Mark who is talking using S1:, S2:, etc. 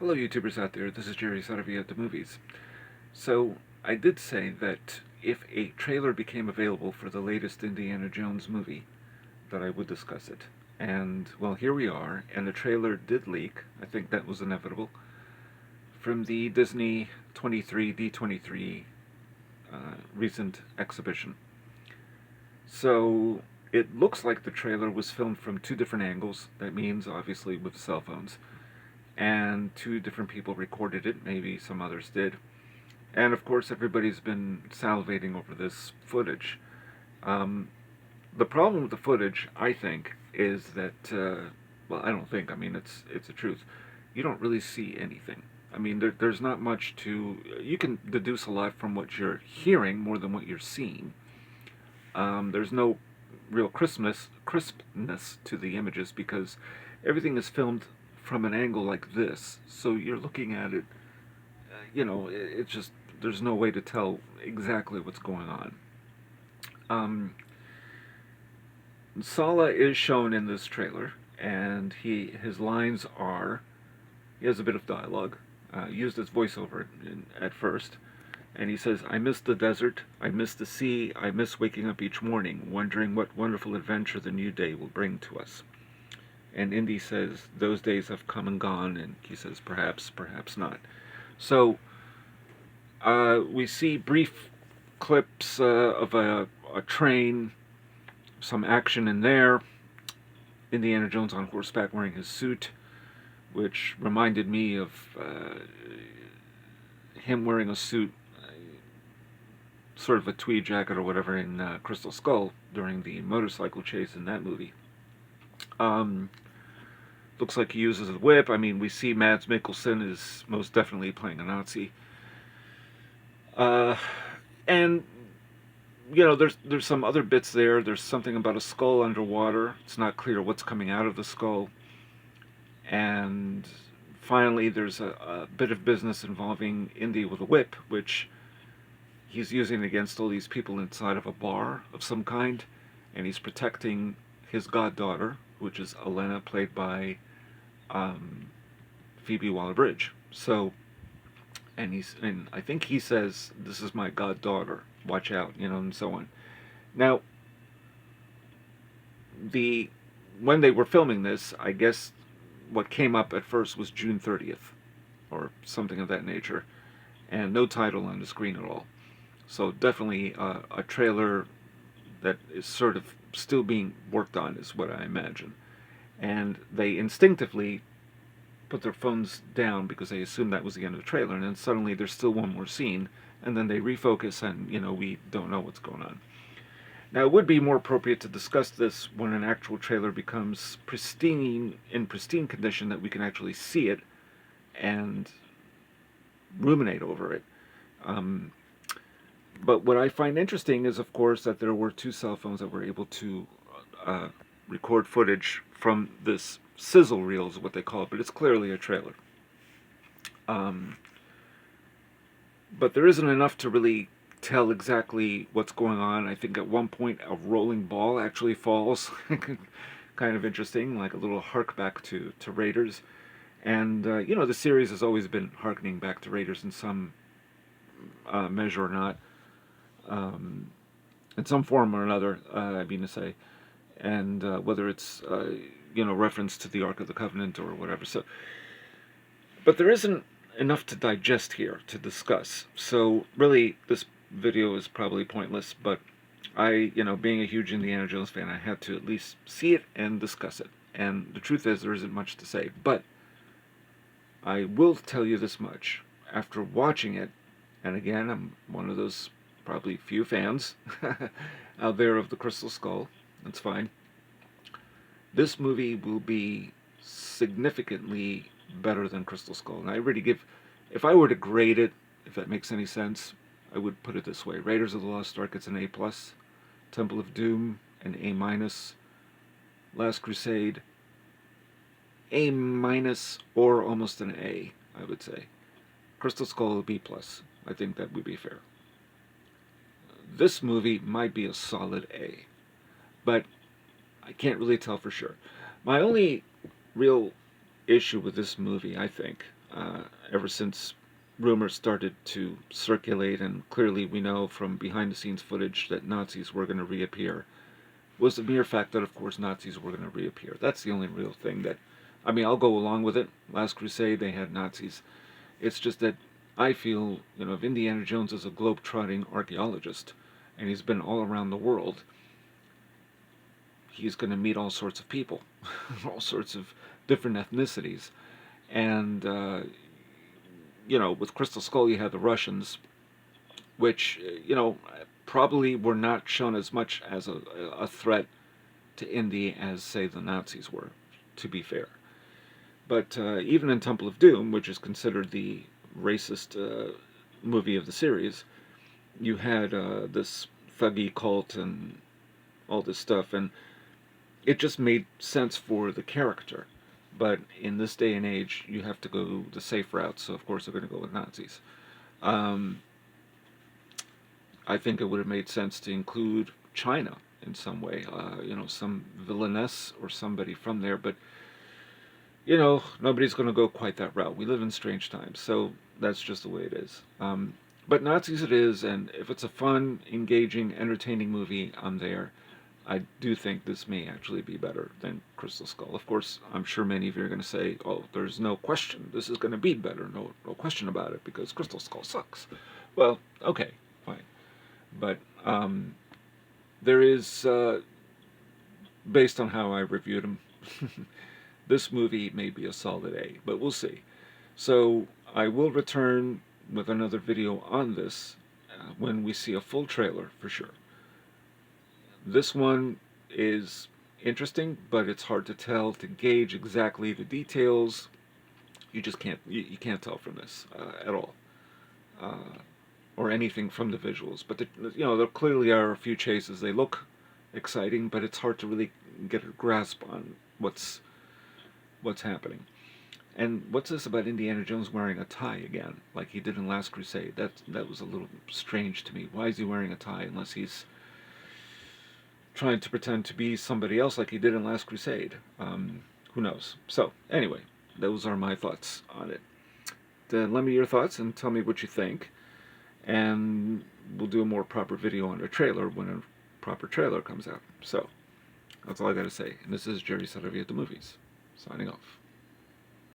S1: Hello YouTubers out there, this is Jerry Saravia at the movies. So, I did say that if a trailer became available for the latest Indiana Jones movie, that I would discuss it. And, well, here we are, and the trailer did leak, I think that was inevitable, from the Disney 23D23 recent exhibition. So, it looks like the trailer was filmed from two different angles, that means, obviously, with cell phones. And two different people recorded it, maybe some others did. And of course, everybody's been salivating over this footage. Um, the problem with the footage, I think, is that, well, I don't think, I mean, it's the truth. You don't really see anything. I mean, there's not much to, you can deduce a lot from what you're hearing more than what you're seeing. There's no real crispness to the images because everything is filmed from an angle like this, so you're looking at it, it's just, there's no way to tell exactly what's going on. Sala is shown in this trailer, and his lines are, he has a bit of dialogue, used as voiceover at first, and he says, "I miss the desert, I miss the sea, I miss waking up each morning, wondering what wonderful adventure the new day will bring to us." And Indy says, "Those days have come and gone," and he says, "Perhaps, perhaps not." So we see brief clips of a train, some action in there. Indiana Jones on horseback wearing his suit, which reminded me of him wearing a suit, sort of a tweed jacket or whatever, in Crystal Skull during the motorcycle chase in that movie. Looks like he uses a whip. I mean, we see Mads Mikkelsen is most definitely playing a Nazi. And, there's some other bits there. There's something about a skull underwater. It's not clear what's coming out of the skull. And finally, there's a bit of business involving Indy with a whip, which he's using against all these people inside of a bar of some kind. And he's protecting his goddaughter, which is Elena, played by Phoebe Waller-Bridge. So, and I think he says, "This is my goddaughter. Watch out," and so on. Now, when they were filming this, I guess what came up at first was June 30th, or something of that nature, and no title on the screen at all. So definitely a trailer that is sort of still being worked on, is what I imagine. And they instinctively put their phones down because they assumed that was the end of the trailer, and then suddenly there's still one more scene, and then they refocus, and we don't know what's going on. Now, it would be more appropriate to discuss this when an actual trailer becomes in pristine condition, that we can actually see it and ruminate over it. But what I find interesting is, of course, that there were two cell phones that were able to record footage from this sizzle reel, is what they call it, but it's clearly a trailer. But there isn't enough to really tell exactly what's going on. I think at one point a rolling ball actually falls. Kind of interesting, like a little hark back to Raiders. And, the series has always been harkening back to Raiders in some measure or not. In some form or another, I mean to say. And whether it's, reference to the Ark of the Covenant or whatever. So, but there isn't enough to digest here, to discuss. So, really, this video is probably pointless, but I, being a huge Indiana Jones fan, I had to at least see it and discuss it. And the truth is, there isn't much to say. But I will tell you this much. After watching it, and again, I'm one of those probably few fans out there of the Crystal Skull, that's fine. This movie will be significantly better than Crystal Skull. And I really if I were to grade it, if that makes any sense, I would put it this way. Raiders of the Lost Ark gets an A+, Temple of Doom an A-, Last Crusade A-, or almost an A, I would say. Crystal Skull a B+. I think that would be fair. This movie might be a solid A, but I can't really tell for sure. My only real issue with this movie, I think, ever since rumors started to circulate, and clearly we know from behind-the-scenes footage that Nazis were going to reappear, was the mere fact that, of course, Nazis were going to reappear. That's the only real thing that, I mean, I'll go along with it. Last Crusade, they had Nazis. It's just that I feel, if Indiana Jones is a globe-trotting archaeologist, and he's been all around the world, he's going to meet all sorts of people, all sorts of different ethnicities. And, with Crystal Skull, you had the Russians, which, probably were not shown as much as a threat to Indy as, say, the Nazis were, to be fair. But even in Temple of Doom, which is considered the racist movie of the series, you had this thuggy cult and all this stuff, and it just made sense for the character. But in this day and age, you have to go the safe route, so of course they're going to go with Nazis. I think it would have made sense to include China in some way, some villainess or somebody from there, but, nobody's going to go quite that route. We live in strange times, so that's just the way it is. But Nazis it is, and if it's a fun, engaging, entertaining movie, I'm there. I do think this may actually be better than Crystal Skull. Of course, I'm sure many of you are going to say, oh, there's no question, this is going to be better, no question about it, because Crystal Skull sucks. Well, okay, fine. But there is, based on how I reviewed them, this movie may be a solid A, but we'll see. So I will return with another video on this when we see a full trailer, for sure. This one is interesting, but it's hard to tell, to gauge exactly the details. You just can't, you can't tell from this at all. Or anything from the visuals. But, there clearly are a few chases. They look exciting, but it's hard to really get a grasp on what's happening. And what's this about Indiana Jones wearing a tie again, like he did in Last Crusade? That was a little strange to me. Why is he wearing a tie unless he's trying to pretend to be somebody else like he did in Last Crusade? Who knows? So, anyway, those are my thoughts on it. Then let me your thoughts and tell me what you think. And we'll do a more proper video on the trailer when a proper trailer comes out. So, that's all I gotta say. And this is Jerry Saravia at the Movies, signing off.